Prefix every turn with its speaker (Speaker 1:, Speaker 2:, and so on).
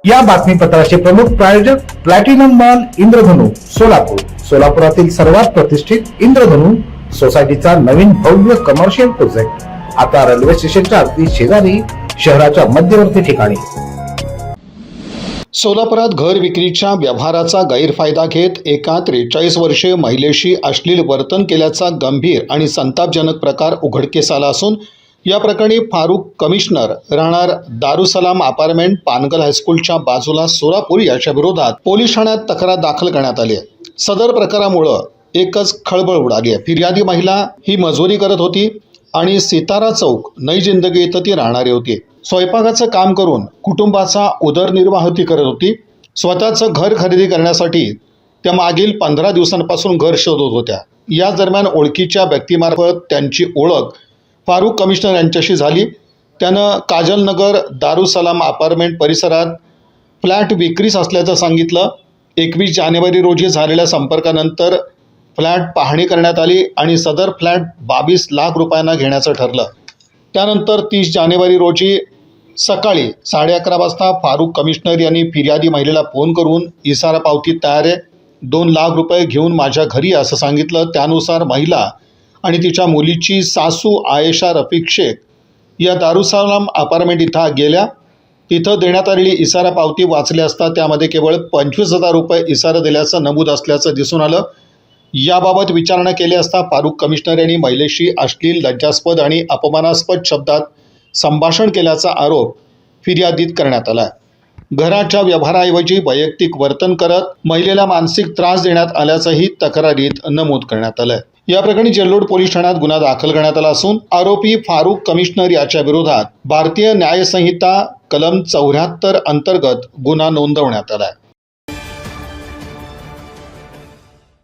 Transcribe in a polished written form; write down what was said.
Speaker 1: या बातमीपत्राचे प्रमुख प्रायोजक प्लॅटिनम मॉल इंद्रधनु सोलापूर। सोलापुरातील सर्वात प्रतिष्ठित इंद्रधनु सोसायटीचा नवीन भव्य कमर्शियल प्रोजेक्ट आता रेल्वे स्टेशनच्या अगदी शेजारी शहराच्या मध्यवर्ती ठिकाणी।
Speaker 2: सोलापुरात घर विक्रीच्या व्यवहाराचा गैरफायदा घेत एका 43 वर्षीय महिलेशी अश्लील वर्तन केल्याचा गंभीर आणि संतापजनक प्रकार उघडकीस आला असून या प्रकरणी फारुख कमिशनर राहणार दारुसलाम अपार्टमेंट पानगल हायस्कूलच्या बाजूला सोलापूर याच्या विरोधात पोलीस ठाण्यात तक्रार दाखल करण्यात आली आहे। सदर प्रकारामुळे एकच खळबळ उडाली आहे। फिर्यादी महिला ही मजुरी करत होती आणि सितारा चौक नई जिंदगी इथं ती राहणारी होती। स्वयंपाकाचं काम करून कुटुंबाचा उदरनिर्वाह ती करत होती। स्वतःचं घर खरेदी करण्यासाठी त्या मागील 15 दिवसांपासून घर शोधत होत्या। या दरम्यान ओळखीच्या व्यक्तीमार्फत त्यांची ओळख फारुख कमिशनर यांच्याशी झाली। त्यानं काजलनगर दारुसलाम अपार्टमेंट परिसरात फ्लॅट विक्रीस असल्याचं सांगितलं। 21 जानेवारी रोजी झालेल्या संपर्कानंतर फ्लॅट पाहणी करण्यात आली आणि सदर फ्लॅट 22 लाख रुपयांना घेण्याचं ठरलं। त्यानंतर 30 जानेवारी रोजी सकाळी 11:30 वाजता फारुख कमिशनर यांनी फिर्यादी महिलेला फोन करून इसारा पावती तयार आहे, 2 लाख रुपये घेऊन माझ्या घरी असं सांगितलं। त्यानुसार महिला आणि तिच्या मुलीची सासू आयेशा रफिक शेख या दारुसलाम अपार्टमेंट इथं गेल्या। तिथं देण्यात आलेली इसारा पावती वाचली असता त्यामध्ये केवळ 25,000 रुपये इसारा दिल्याचं नमूद असल्याचं दिसून आलं। याबाबत विचारणा केली असता फारुख कमिशनर यांनी महिलेशी अश्लील, लज्जास्पद आणि अपमानास्पद शब्दात संभाषण केल्याचा आरोप फिर्यादीत करण्यात आला। घराच्या व्यवहाराऐवजी वैयक्तिक वर्तन करत महिलेला मानसिक त्रास देण्यात आल्याचंही तक्रारीत नमूद करण्यात आलं। या प्रकरणी जेल्लोड पोलीस ठाण्यात गुन्हा दाखल करण्यात आला असून आरोपी फारुख कमिशनर याच्या विरोधात भारतीय न्याय संहिता कलम 74 अंतर्गत गुन्हा नोंदवण्यात आला आहे।